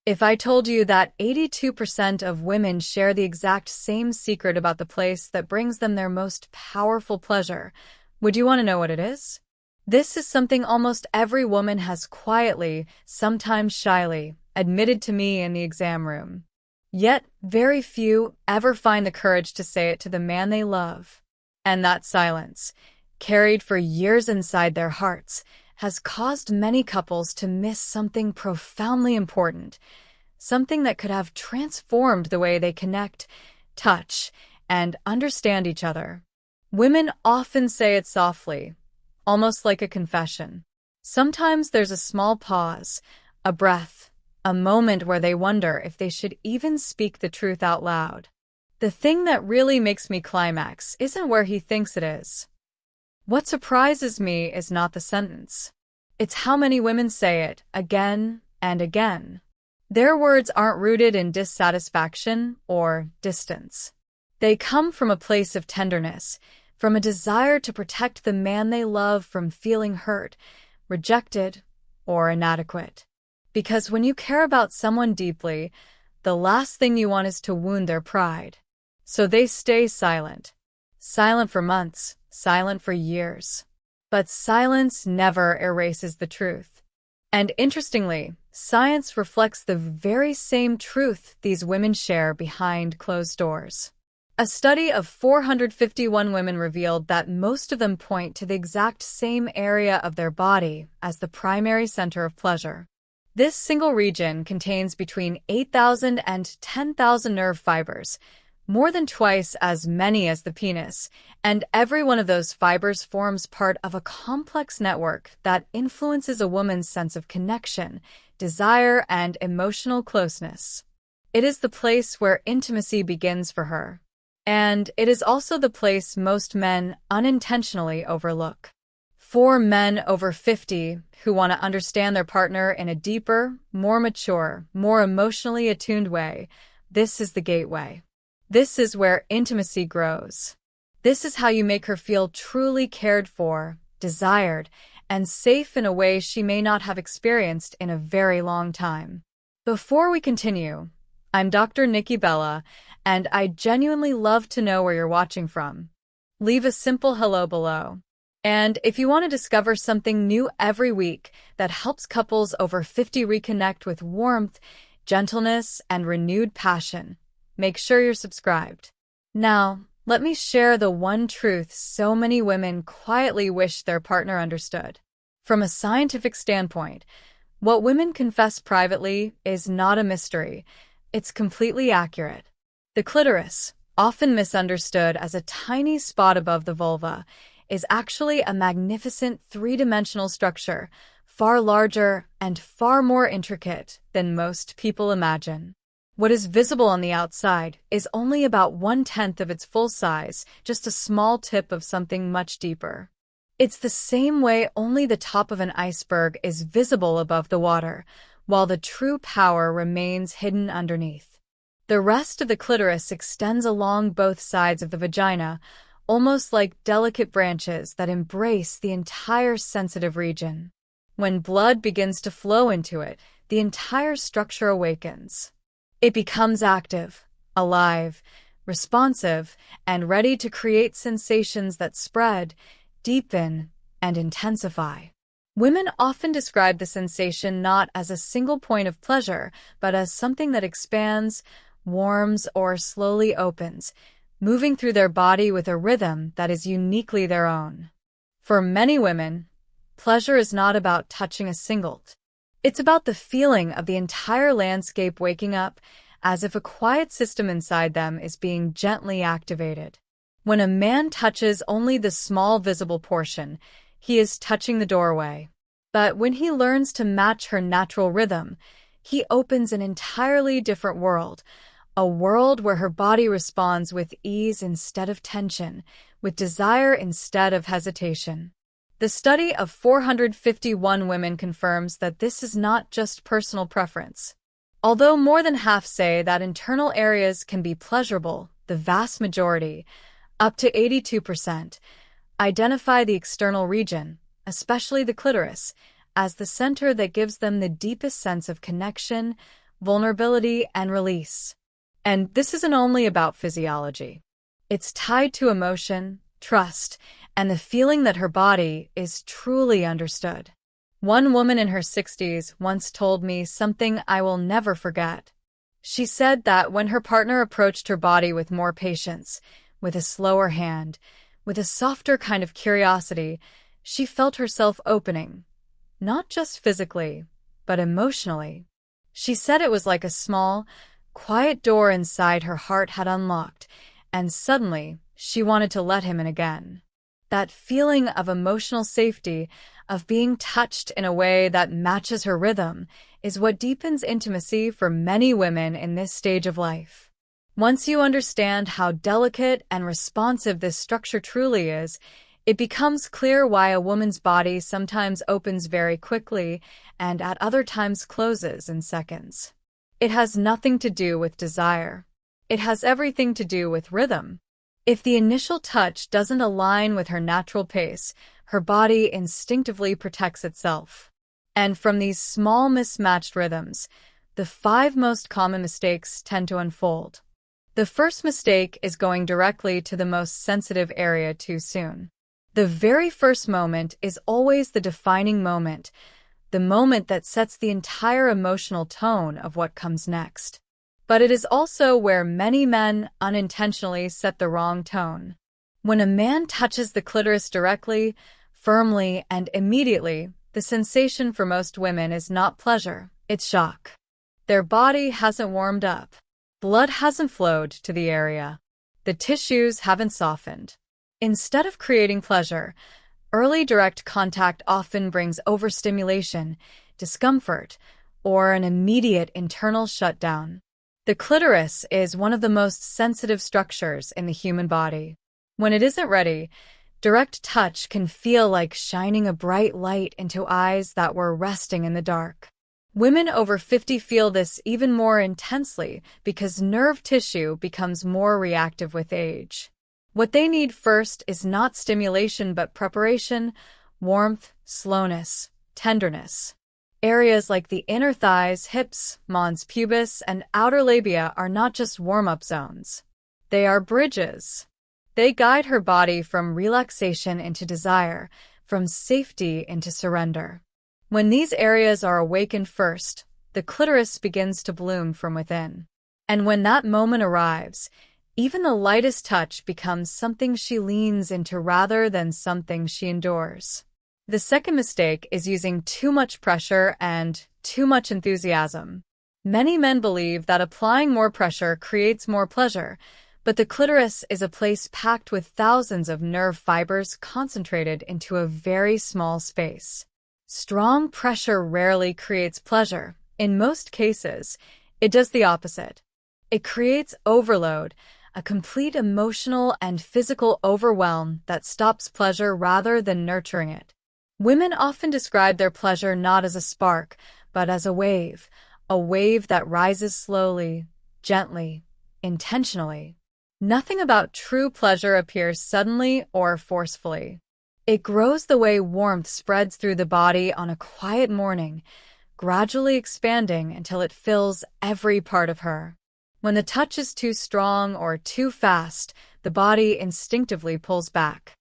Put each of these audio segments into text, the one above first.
If I told you that 82% of women share the exact same secret about the place that brings them their most powerful pleasure, would you want to know what it is? This is something almost every woman has quietly, sometimes shyly, admitted to me in the exam room. Yet, very few ever find the courage to say it to the man they love. And that silence, carried for years inside their hearts, has caused many couples to miss something profoundly important, something that could have transformed the way they connect, touch, and understand each other. Women often say it softly, almost like a confession. Sometimes there's a small pause, a breath, a moment where they wonder if they should even speak the truth out loud. The thing that really makes me climax isn't where he thinks it is. What surprises me is not the sentence. It's how many women say it again and again. Their words aren't rooted in dissatisfaction or distance. They come from a place of tenderness, from a desire to protect the man they love from feeling hurt, rejected, or inadequate. Because when you care about someone deeply, the last thing you want is to wound their pride. So they stay silent. Silent for months, silent for years. But silence never erases the truth. And interestingly, science reflects the very same truth these women share behind closed doors. A study of 451 women revealed that most of them point to the exact same area of their body as the primary center of pleasure. This single region contains between 8,000 and 10,000 nerve fibers, more than twice as many as the penis, and every one of those fibers forms part of a complex network that influences a woman's sense of connection, desire, and emotional closeness. It is the place where intimacy begins for her. And it is also the place most men unintentionally overlook. For men over 50 who want to understand their partner in a deeper, more mature, more emotionally attuned way, this is the gateway. This is where intimacy grows. This is how you make her feel truly cared for, desired, and safe in a way she may not have experienced in a very long time. Before we continue, I'm Dr. Nikki Bella, and I genuinely love to know where you're watching from. Leave a simple hello below. And if you want to discover something new every week that helps couples over 50 reconnect with warmth, gentleness, and renewed passion, make sure you're subscribed. Now, let me share the one truth so many women quietly wish their partner understood. From a scientific standpoint, what women confess privately is not a mystery. It's completely accurate. The clitoris, often misunderstood as a tiny spot above the vulva, is actually a magnificent three-dimensional structure, far larger and far more intricate than most people imagine. What is visible on the outside is only about 1/10 of its full size, just a small tip of something much deeper. It's the same way only the top of an iceberg is visible above the water, while the true power remains hidden underneath. The rest of the clitoris extends along both sides of the vagina, almost like delicate branches that embrace the entire sensitive region. When blood begins to flow into it, the entire structure awakens. It becomes active, alive, responsive, and ready to create sensations that spread, deepen, and intensify. Women often describe the sensation not as a single point of pleasure, but as something that expands, warms, or slowly opens, moving through their body with a rhythm that is uniquely their own. For many women, pleasure is not about touching a singlet. It's about the feeling of the entire landscape waking up, as if a quiet system inside them is being gently activated. When a man touches only the small visible portion, he is touching the doorway. But when he learns to match her natural rhythm, he opens an entirely different world, a world where her body responds with ease instead of tension, with desire instead of hesitation. The study of 451 women confirms that this is not just personal preference. Although more than half say that internal areas can be pleasurable, the vast majority, up to 82%, identify the external region, especially the clitoris, as the center that gives them the deepest sense of connection, vulnerability, and release. And this isn't only about physiology. It's tied to emotion, trust, and the feeling that her body is truly understood. One woman in her 60s once told me something I will never forget. She said that when her partner approached her body with more patience, with a slower hand, with a softer kind of curiosity, she felt herself opening, not just physically, but emotionally. She said it was like a small, quiet door inside her heart had unlocked, and suddenly she wanted to let him in again. That feeling of emotional safety, of being touched in a way that matches her rhythm, is what deepens intimacy for many women in this stage of life. Once you understand how delicate and responsive this structure truly is, it becomes clear why a woman's body sometimes opens very quickly and at other times closes in seconds. It has nothing to do with desire. It has everything to do with rhythm. If the initial touch doesn't align with her natural pace, her body instinctively protects itself. And from these small mismatched rhythms, the 5 most common mistakes tend to unfold. The first mistake is going directly to the most sensitive area too soon. The very first moment is always the defining moment, the moment that sets the entire emotional tone of what comes next. But it is also where many men unintentionally set the wrong tone. When a man touches the clitoris directly, firmly, and immediately, the sensation for most women is not pleasure, it's shock. Their body hasn't warmed up. Blood hasn't flowed to the area. The tissues haven't softened. Instead of creating pleasure, early direct contact often brings overstimulation, discomfort, or an immediate internal shutdown. The clitoris is one of the most sensitive structures in the human body. When it isn't ready, direct touch can feel like shining a bright light into eyes that were resting in the dark. Women over 50 feel this even more intensely because nerve tissue becomes more reactive with age. What they need first is not stimulation but preparation, warmth, slowness, tenderness. Areas like the inner thighs, hips, mons pubis, and outer labia are not just warm-up zones. They are bridges. They guide her body from relaxation into desire, from safety into surrender. When these areas are awakened first, the clitoris begins to bloom from within. And when that moment arrives, even the lightest touch becomes something she leans into rather than something she endures. The second mistake is using too much pressure and too much enthusiasm. Many men believe that applying more pressure creates more pleasure, but the clitoris is a place packed with thousands of nerve fibers concentrated into a very small space. Strong pressure rarely creates pleasure. In most cases, it does the opposite. It creates overload, a complete emotional and physical overwhelm that stops pleasure rather than nurturing it. Women often describe their pleasure not as a spark, but as a wave that rises slowly, gently, intentionally. Nothing about true pleasure appears suddenly or forcefully. It grows the way warmth spreads through the body on a quiet morning, gradually expanding until it fills every part of her. When the touch is too strong or too fast, the body instinctively pulls back.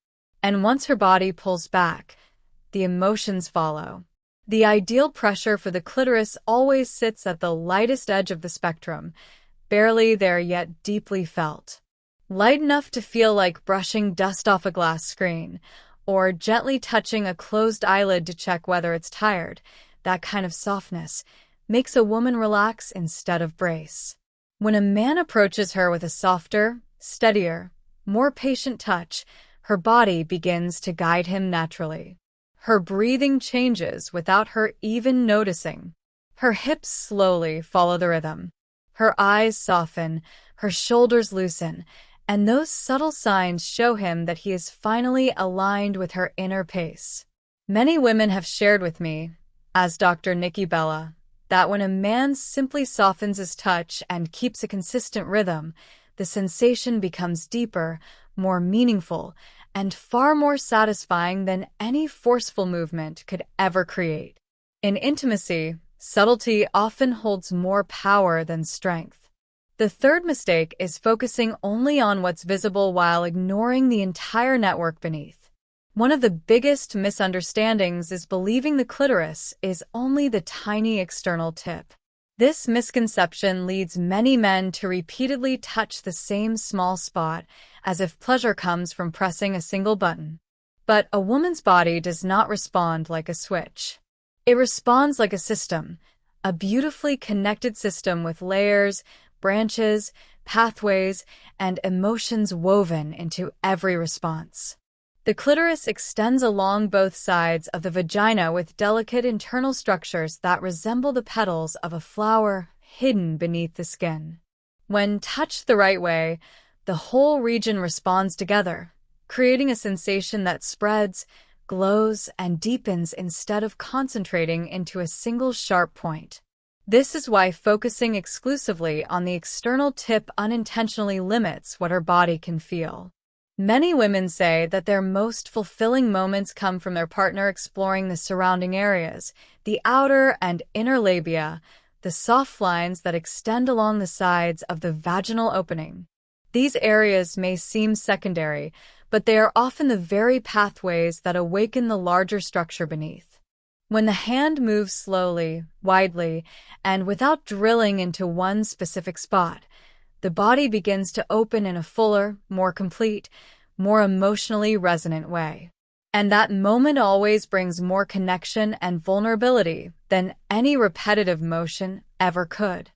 And once her body pulls back, the emotions follow. The ideal pressure for the clitoris always sits at the lightest edge of the spectrum, barely there yet deeply felt. Light enough to feel like brushing dust off a glass screen, or gently touching a closed eyelid to check whether it's tired. That kind of softness makes a woman relax instead of brace. When a man approaches her with a softer, steadier, more patient touch, her body begins to guide him naturally. Her breathing changes without her even noticing. Her hips slowly follow the rhythm. Her eyes soften, her shoulders loosen, and those subtle signs show him that he is finally aligned with her inner pace. Many women have shared with me, as Dr. Nikki Bella, that when a man simply softens his touch and keeps a consistent rhythm, the sensation becomes deeper, more meaningful, and far more satisfying than any forceful movement could ever create. In intimacy, Subtlety often holds more power than strength. The third mistake is focusing only on what's visible while ignoring the entire network beneath. One of the biggest misunderstandings is believing the clitoris is only the tiny external tip. This misconception leads many men to repeatedly touch the same small spot, as if pleasure comes from pressing a single button. But a woman's body does not respond like a switch. It responds like a system, a beautifully connected system with layers, branches, pathways, and emotions woven into every response. The clitoris extends along both sides of the vagina with delicate internal structures that resemble the petals of a flower hidden beneath the skin. When touched the right way, the whole region responds together, creating a sensation that spreads, glows, and deepens instead of concentrating into a single sharp point. This is why focusing exclusively on the external tip unintentionally limits what her body can feel. Many women say that their most fulfilling moments come from their partner exploring the surrounding areas, the outer and inner labia, the soft lines that extend along the sides of the vaginal opening. These areas may seem secondary, but they are often the very pathways that awaken the larger structure beneath. When the hand moves slowly, widely, and without drilling into one specific spot, the body begins to open in a fuller, more complete, more emotionally resonant way. And that moment always brings more connection and vulnerability than any repetitive motion ever could.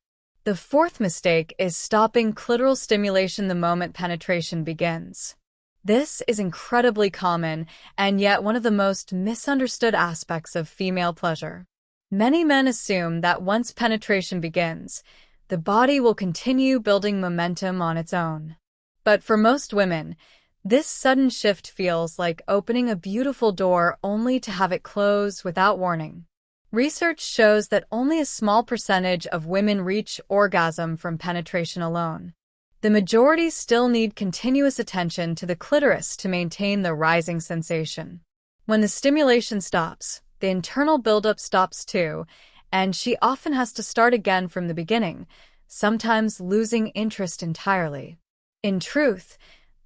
The fourth mistake is stopping clitoral stimulation the moment penetration begins. This is incredibly common and yet one of the most misunderstood aspects of female pleasure. Many men assume that once penetration begins, the body will continue building momentum on its own. But for most women, this sudden shift feels like opening a beautiful door only to have it close without warning. Research shows that only a small percentage of women reach orgasm from penetration alone. The majority still need continuous attention to the clitoris to maintain the rising sensation. When the stimulation stops, the internal buildup stops too, and she often has to start again from the beginning, sometimes losing interest entirely. In truth,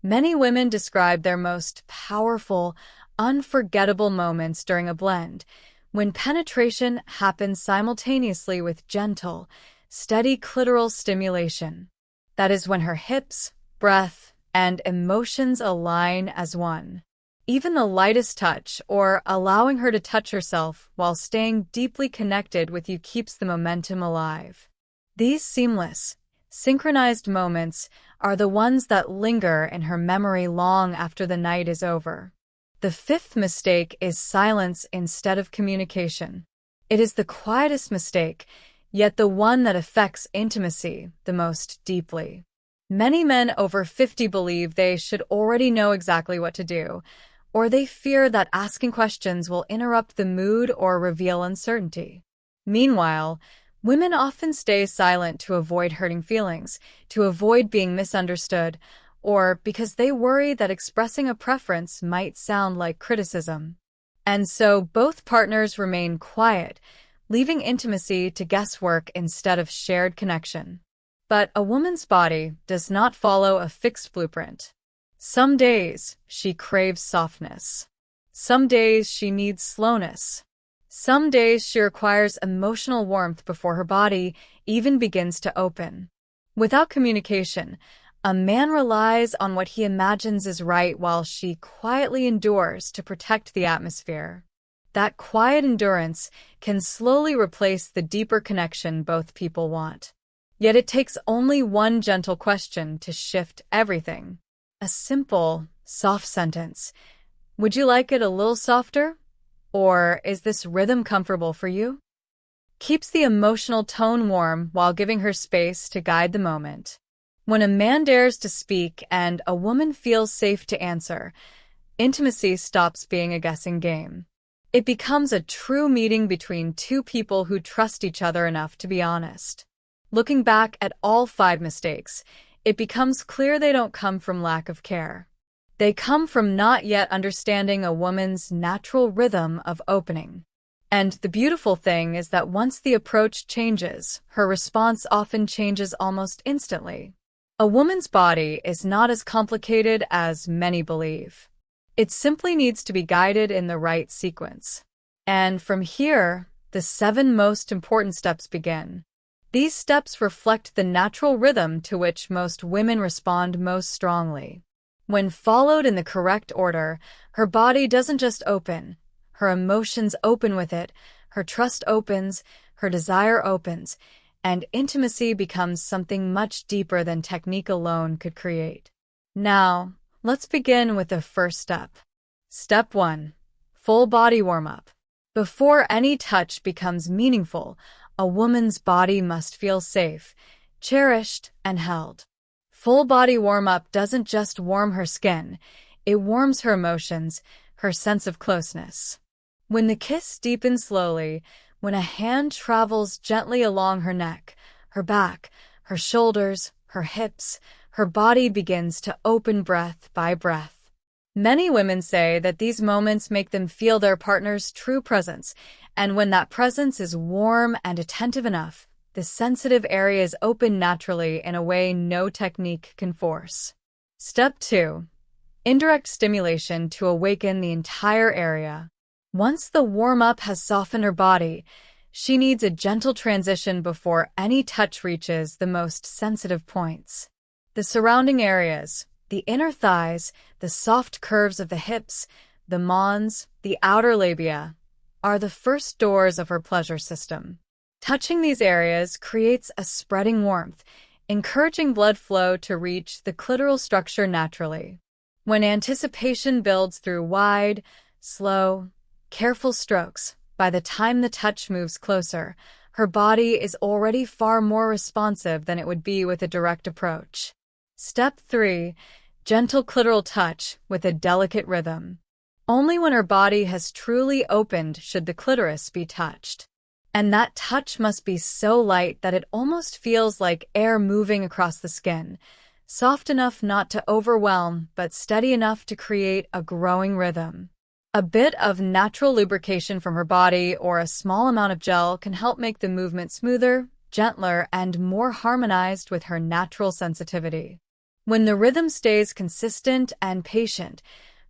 many women describe their most powerful, unforgettable moments during a blend, when penetration happens simultaneously with gentle, steady clitoral stimulation. That is when her hips, breath, and emotions align as one. Even the lightest touch, or allowing her to touch herself while staying deeply connected with you, keeps the momentum alive. These seamless, synchronized moments are the ones that linger in her memory long after the night is over. The fifth mistake is silence instead of communication. It is the quietest mistake, yet the one that affects intimacy the most deeply. Many men over 50 believe they should already know exactly what to do, or they fear that asking questions will interrupt the mood or reveal uncertainty. Meanwhile, women often stay silent to avoid hurting feelings, to avoid being misunderstood, or because they worry that expressing a preference might sound like criticism. And so both partners remain quiet, leaving intimacy to guesswork instead of shared connection. But a woman's body does not follow a fixed blueprint. Some days she craves softness. Some days she needs slowness. Some days she requires emotional warmth before her body even begins to open. Without communication, a man relies on what he imagines is right while she quietly endures to protect the atmosphere. That quiet endurance can slowly replace the deeper connection both people want. Yet it takes only one gentle question to shift everything. A simple, soft sentence. Would you like it a little softer? Or is this rhythm comfortable for you? Keeps the emotional tone warm while giving her space to guide the moment. When a man dares to speak and a woman feels safe to answer, intimacy stops being a guessing game. It becomes a true meeting between two people who trust each other enough to be honest. Looking back at all 5 mistakes, it becomes clear they don't come from lack of care. They come from not yet understanding a woman's natural rhythm of opening. And the beautiful thing is that once the approach changes, her response often changes almost instantly. A woman's body is not as complicated as many believe. It simply needs to be guided in the right sequence. And from here, the 7 most important steps begin. These steps reflect the natural rhythm to which most women respond most strongly. When followed in the correct order, her body doesn't just open. Her emotions open with it, her trust opens, her desire opens, and intimacy becomes something much deeper than technique alone could create. Now, let's begin with the first step. Step 1. Full body warm-up. Before any touch becomes meaningful, a woman's body must feel safe, cherished, and held. Full body warm-up doesn't just warm her skin, it warms her emotions, her sense of closeness. When the kiss deepens slowly, when a hand travels gently along her neck, her back, her shoulders, her hips, her body begins to open breath by breath. Many women say that these moments make them feel their partner's true presence, and when that presence is warm and attentive enough, the sensitive areas open naturally in a way no technique can force. Step 2. Indirect stimulation to awaken the entire area. Once the warm-up has softened her body, she needs a gentle transition before any touch reaches the most sensitive points. The surrounding areas, the inner thighs, the soft curves of the hips, the mons, the outer labia, are the first doors of her pleasure system. Touching these areas creates a spreading warmth, encouraging blood flow to reach the clitoral structure naturally. When anticipation builds through wide, slow, careful strokes, by the time the touch moves closer, her body is already far more responsive than it would be with a direct approach. Step 3. Gentle clitoral touch with a delicate rhythm. Only when her body has truly opened should the clitoris be touched. And that touch must be so light that it almost feels like air moving across the skin, soft enough not to overwhelm, but steady enough to create a growing rhythm. A bit of natural lubrication from her body or a small amount of gel can help make the movement smoother, gentler, and more harmonized with her natural sensitivity. When the rhythm stays consistent and patient,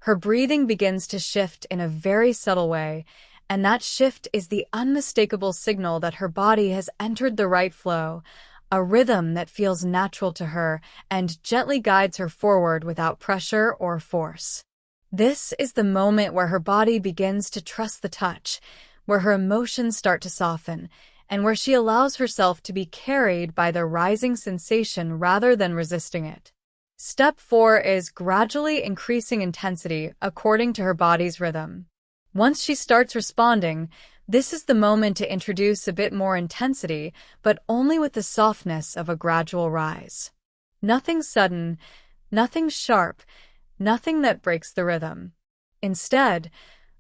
her breathing begins to shift in a very subtle way, and that shift is the unmistakable signal that her body has entered the right flow, a rhythm that feels natural to her and gently guides her forward without pressure or force. This is the moment where her body begins to trust the touch, where her emotions start to soften, and where she allows herself to be carried by the rising sensation rather than resisting it. Step 4 is gradually increasing intensity according to her body's rhythm. Once she starts responding, this is the moment to introduce a bit more intensity, but only with the softness of a gradual rise. Nothing sudden, nothing sharp, nothing that breaks the rhythm. Instead,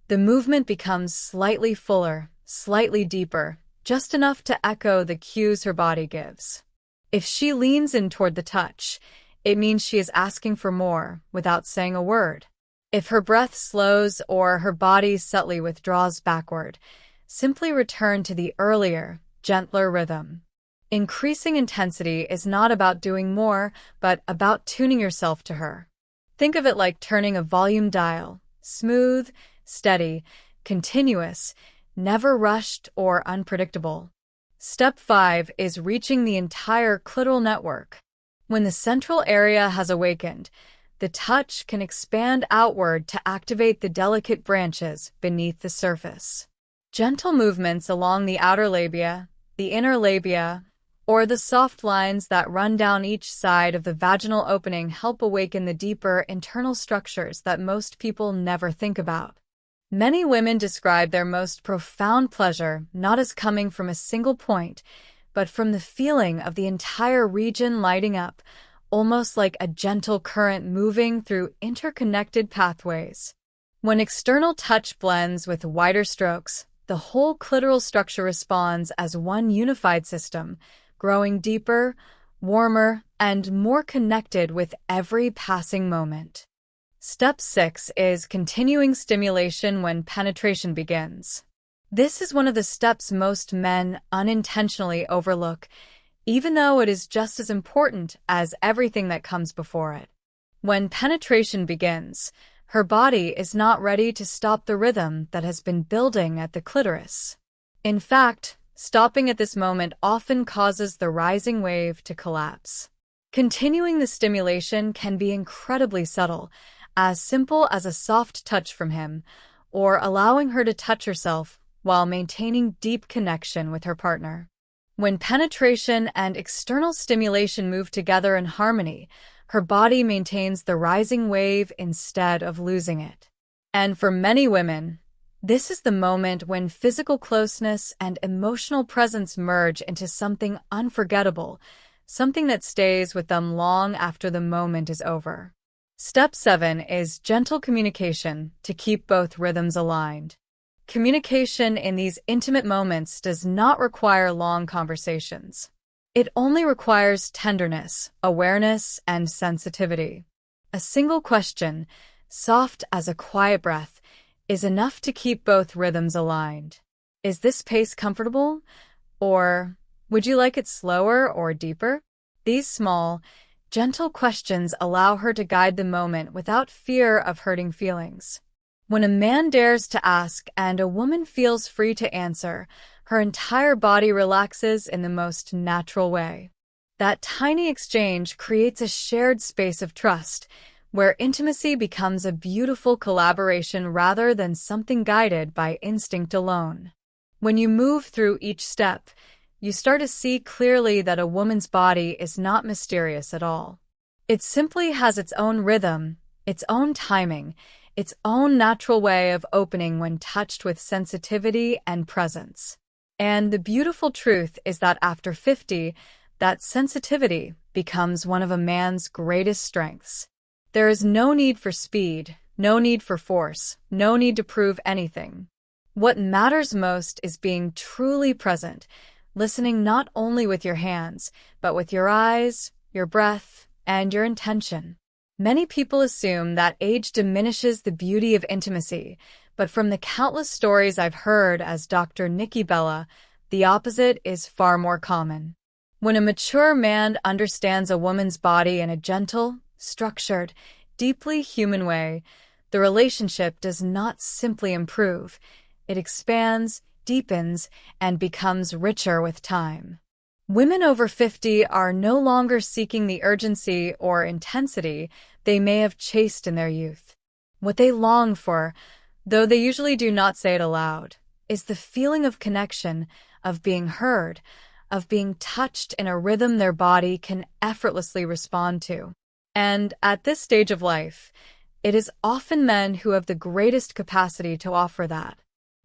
the movement becomes slightly fuller, slightly deeper, just enough to echo the cues her body gives. If she leans in toward the touch, it means she is asking for more without saying a word. If her breath slows or her body subtly withdraws backward, simply return to the earlier, gentler rhythm. Increasing intensity is not about doing more, but about tuning yourself to her. Think of it like turning a volume dial, smooth, steady, continuous, never rushed or unpredictable. Step 5 is reaching the entire clitoral network. When the central area has awakened, the touch can expand outward to activate the delicate branches beneath the surface. Gentle movements along the outer labia, the inner labia, or the soft lines that run down each side of the vaginal opening help awaken the deeper internal structures that most people never think about. Many women describe their most profound pleasure not as coming from a single point, but from the feeling of the entire region lighting up, almost like a gentle current moving through interconnected pathways. When external touch blends with wider strokes, the whole clitoral structure responds as one unified system, growing deeper, warmer, and more connected with every passing moment. Step 6 is continuing stimulation when penetration begins. This is one of the steps most men unintentionally overlook, even though it is just as important as everything that comes before it. When penetration begins, her body is not ready to stop the rhythm that has been building at the clitoris. In fact, stopping at this moment often causes the rising wave to collapse. Continuing the stimulation can be incredibly subtle, as simple as a soft touch from him, or allowing her to touch herself while maintaining deep connection with her partner. When penetration and external stimulation move together in harmony, her body maintains the rising wave instead of losing it. And for many women, this is the moment when physical closeness and emotional presence merge into something unforgettable, something that stays with them long after the moment is over. Step 7 is gentle communication to keep both rhythms aligned. Communication in these intimate moments does not require long conversations. It only requires tenderness, awareness, and sensitivity. A single question, soft as a quiet breath, is enough to keep both rhythms aligned. Is this pace comfortable? Or would you like it slower or deeper? These small, gentle questions allow her to guide the moment without fear of hurting feelings. When a man dares to ask and a woman feels free to answer, her entire body relaxes in the most natural way. That tiny exchange creates a shared space of trust, where intimacy becomes a beautiful collaboration rather than something guided by instinct alone. When you move through each step, you start to see clearly that a woman's body is not mysterious at all. It simply has its own rhythm, its own timing, its own natural way of opening when touched with sensitivity and presence. And the beautiful truth is that after 50, that sensitivity becomes one of a man's greatest strengths. There is no need for speed, no need for force, no need to prove anything. What matters most is being truly present, listening not only with your hands, but with your eyes, your breath, and your intention. Many people assume that age diminishes the beauty of intimacy, but from the countless stories I've heard as Dr. Nikki Bella, the opposite is far more common. When a mature man understands a woman's body in a gentle, structured, deeply human way, the relationship does not simply improve. It expands, deepens, and becomes richer with time. Women over 50 are no longer seeking the urgency or intensity they may have chased in their youth. What they long for, though they usually do not say it aloud, is the feeling of connection, of being heard, of being touched in a rhythm their body can effortlessly respond to. And at this stage of life, it is often men who have the greatest capacity to offer that.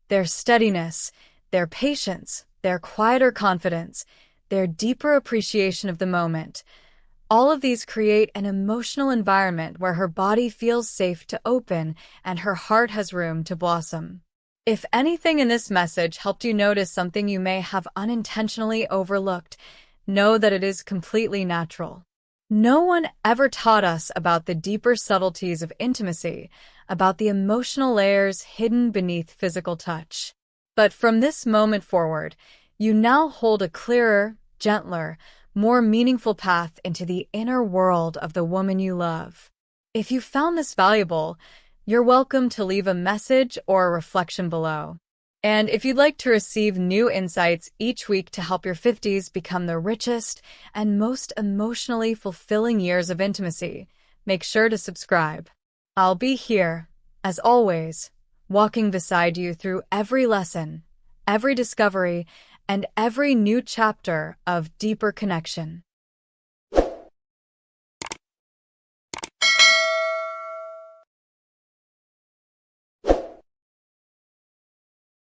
Their steadiness, their patience, their quieter confidence, their deeper appreciation of the moment, all of these create an emotional environment where her body feels safe to open and her heart has room to blossom. If anything in this message helped you notice something you may have unintentionally overlooked, know that it is completely natural. No one ever taught us about the deeper subtleties of intimacy, about the emotional layers hidden beneath physical touch. But from this moment forward, you now hold a clearer, gentler, more meaningful path into the inner world of the woman you love. If you found this valuable, you're welcome to leave a message or a reflection below. And if you'd like to receive new insights each week to help your 50s become the richest and most emotionally fulfilling years of intimacy, make sure to subscribe. I'll be here, as always, walking beside you through every lesson, every discovery, and every new chapter of deeper connection.